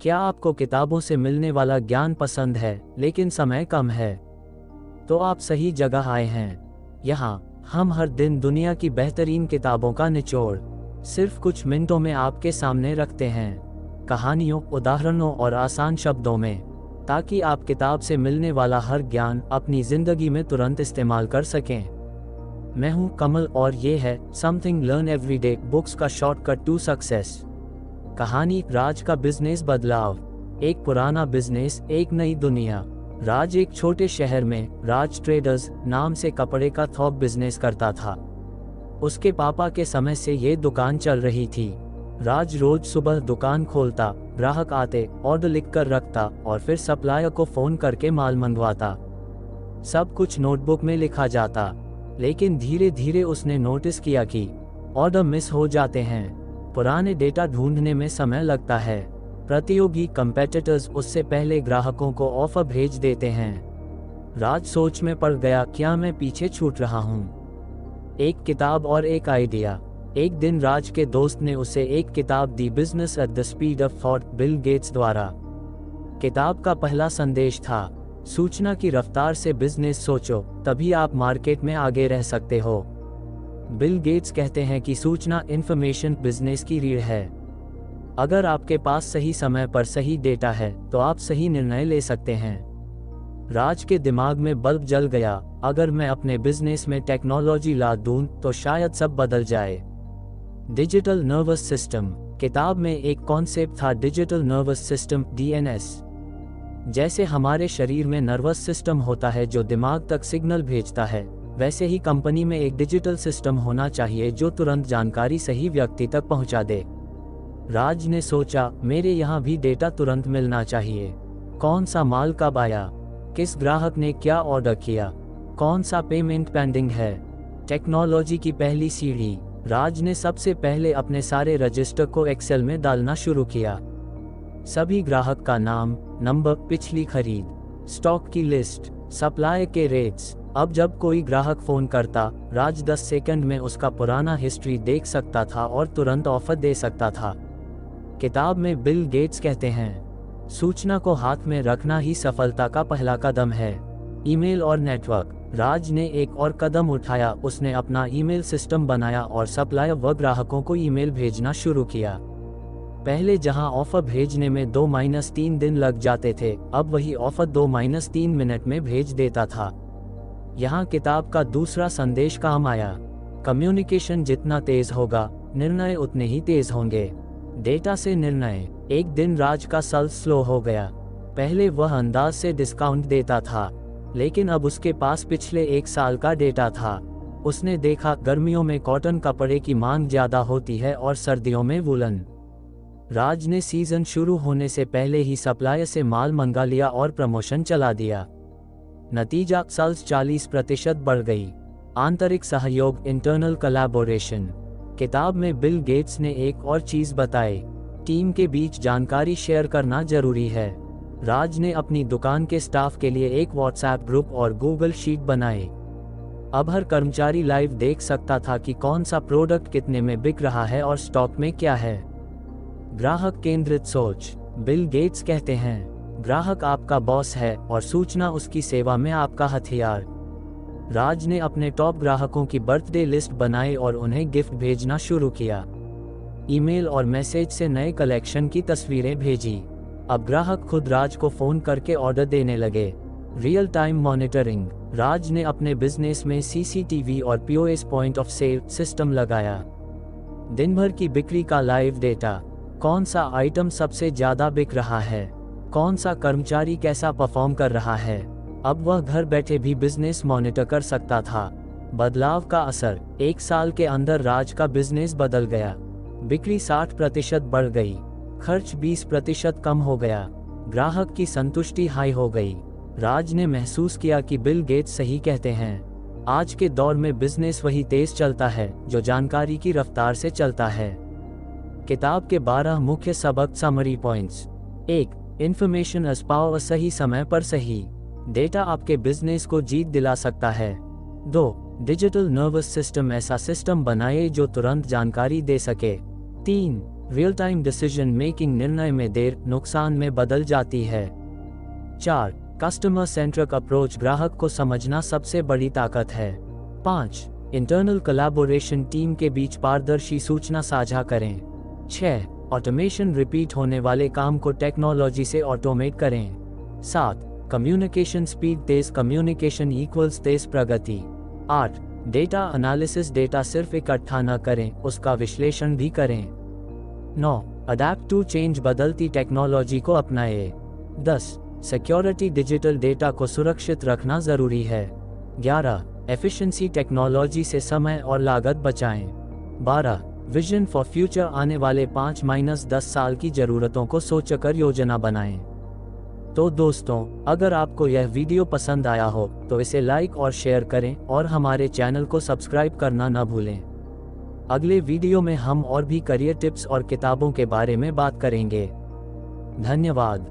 क्या आपको किताबों से मिलने वाला ज्ञान पसंद है लेकिन समय कम है? तो आप सही जगह आए हैं। यहाँ हम हर दिन दुनिया की बेहतरीन किताबों का निचोड़ सिर्फ कुछ मिनटों में आपके सामने रखते हैं, कहानियों, उदाहरणों और आसान शब्दों में, ताकि आप किताब से मिलने वाला हर ज्ञान अपनी जिंदगी में तुरंत इस्तेमाल कर सकें। मैं हूं कमल और ये है समथिंग लर्न एवरीडे बुक्स का शॉर्टकट टू सक्सेस। कहानी राज का बिजनेस बदलाव। एक पुराना बिजनेस, एक नई दुनिया। राज एक छोटे शहर में राज ट्रेडर्स नाम से कपड़े का थोक बिजनेस करता था। उसके पापा के समय से ये दुकान चल रही थी। राज रोज सुबह दुकान खोलता, ग्राहक आते, ऑर्डर लिख कर रखता और फिर सप्लायर को फोन करके माल मंगवाता। सब कुछ नोटबुक में लिखा जाता, लेकिन धीरे धीरे उसने नोटिस किया कि ऑर्डर मिस हो जाते हैं। पुराने डेटा ढूंढने में समय लगता है। प्रतियोगी कंपेटिटर्स उससे पहले ग्राहकों को ऑफर भेज देते हैं। राज सोच में पड़ गया, क्या मैं पीछे छूट रहा हूँ? एक किताब और एक आइडिया। एक दिन राज के दोस्त ने उसे एक किताब दी, business at the speed of thought, Bill Gates द्वारा। किताब का पहला संदेश था, सूचना की रफ्तार से बिजनेस सोचो, तभी आप मार्केट में आगे रह सकते हो। बिल गेट्स कहते हैं कि सूचना, इंफॉर्मेशन, बिजनेस की रीढ़ है। अगर आपके पास सही समय पर सही डेटा है तो आप सही निर्णय ले सकते हैं। राज के दिमाग में बल्ब जल गया, अगर मैं अपने बिजनेस में टेक्नोलॉजी ला दूं तो शायद सब बदल जाए। Digital nervous system. किताब में एक कॉन्सेप्ट था, डिजिटल नर्वस सिस्टम, DNS। जैसे हमारे शरीर में नर्वस सिस्टम होता है जो दिमाग तक सिग्नल भेजता है, वैसे ही कंपनी में एक डिजिटल सिस्टम होना चाहिए जो तुरंत जानकारी सही व्यक्ति तक पहुंचा दे। राज ने सोचा, मेरे यहाँ भी डेटा तुरंत मिलना चाहिए। कौन सा माल कब आया, किस ग्राहक ने क्या ऑर्डर किया, कौन सा पेमेंट पेंडिंग है। टेक्नोलॉजी की पहली सीढ़ी। राज ने सबसे पहले अपने सारे रजिस्टर को एक्सेल में डालना शुरू किया। सभी ग्राहक का नाम, नंबर, पिछली खरीद, स्टॉक की लिस्ट, सप्लायर के रेट्स। अब जब कोई ग्राहक फोन करता, राज 10 सेकंड में उसका पुराना हिस्ट्री देख सकता था और तुरंत ऑफर दे सकता था। किताब में बिल गेट्स कहते हैं, सूचना को हाथ में रखना ही सफलता का पहला कदम है। ईमेल और नेटवर्क। राज ने एक और कदम उठाया, उसने अपना ईमेल सिस्टम बनाया और सप्लायर व ग्राहकों को ईमेल भेजना शुरू किया। पहले जहां ऑफर भेजने में 2-3 दिन लग जाते थे, अब वही ऑफर 2-3 मिनट में भेज देता था। यहाँ किताब का दूसरा संदेश काम आया, कम्युनिकेशन जितना तेज होगा, निर्णय उतने ही तेज होंगे। डेटा से निर्णय। एक दिन राज का सेल्स स्लो हो गया। पहले वह अंदाज से डिस्काउंट देता था, लेकिन अब उसके पास पिछले 1 साल का डेटा था। उसने देखा, गर्मियों में कॉटन कपड़े की मांग ज्यादा होती है और सर्दियों में वुलन। राज ने सीजन शुरू होने से पहले ही सप्लायर से माल मंगा लिया और प्रमोशन चला दिया। नतीजा, सेल्स 40% बढ़ गई। आंतरिक सहयोग, इंटरनल कोलैबोरेशन। किताब में बिल गेट्स ने एक और चीज बताई, टीम के बीच जानकारी शेयर करना जरूरी है। राज ने अपनी दुकान के स्टाफ के लिए एक व्हाट्सएप ग्रुप और गूगल शीट बनाए। अब हर कर्मचारी लाइव देख सकता था कि कौन सा प्रोडक्ट कितने में बिक रहा है और स्टॉक में क्या है। ग्राहक केंद्रित सोच। बिल गेट्स कहते हैं, ग्राहक आपका बॉस है और सूचना उसकी सेवा में आपका हथियार। राज ने अपने टॉप ग्राहकों की बर्थडे लिस्ट बनाई और उन्हें गिफ्ट भेजना शुरू किया। ईमेल और मैसेज से नए कलेक्शन की तस्वीरें भेजी। अब ग्राहक खुद राज को फोन करके ऑर्डर देने लगे। Real time monitoring. राज ने अपने बिजनेस में CCTV और POS point of sale system लगाया। दिन भर की बिक्री का लाइव डेटा, कौन सा आइटम सबसे ज्यादा बिक रहा है, कौन सा कर्मचारी कैसा परफॉर्म कर रहा है। अब वह घर बैठे भी बिजनेस मॉनिटर कर सकता था। बदलाव का असर। 1 साल के अंदर राज का बिजनेस बदल गया। बिक्री 60% बढ़ गई, खर्च 20% कम हो गया, ग्राहक की संतुष्टि हाई हो गई। राज ने महसूस किया कि बिल गेट्स सही कहते हैं, आज के दौर में बिजनेस वही तेज चलता है जो जानकारी की रफ्तार से चलता है। किताब के 12 मुख्य सबक, summary points. 1. Information as power, सही समय पर सही डेटा आपके बिजनेस को जीत दिला सकता है। 2. डिजिटल नर्वस सिस्टम, ऐसा सिस्टम बनाए जो तुरंत जानकारी दे सके। 3. रियल टाइम डिसीजन मेकिंग निर्णय में देर नुकसान में बदल जाती है। 4. कस्टमर सेंट्रिक अप्रोच ग्राहक को समझना सबसे बड़ी ताकत है। 5. इंटरनल कोलैबोरेशन टीम के बीच पारदर्शी सूचना साझा करें। 6. ऑटोमेशन रिपीट होने वाले काम को टेक्नोलॉजी से ऑटोमेट करें। 7. कम्युनिकेशन स्पीड तेज कम्युनिकेशन इक्वल्स तेज प्रगति। 8. डेटा एनालिसिस डेटा सिर्फ इकट्ठा न करें, उसका विश्लेषण भी करें। 9. अडैप्ट टू चेंज बदलती टेक्नोलॉजी को अपनाएं। 10. सिक्योरिटी डिजिटल डेटा को सुरक्षित रखना जरूरी है। 11. एफिशिएंसी टेक्नोलॉजी से समय और लागत बचाएं। 12. विजन फॉर फ्यूचर आने वाले 5-10 साल की जरूरतों को सोचकर योजना बनाएं। तो दोस्तों, अगर आपको यह वीडियो पसंद आया हो तो इसे लाइक और शेयर करें और हमारे चैनल को सब्सक्राइब करना न भूलें। अगले वीडियो में हम और भी करियर टिप्स और किताबों के बारे में बात करेंगे। धन्यवाद।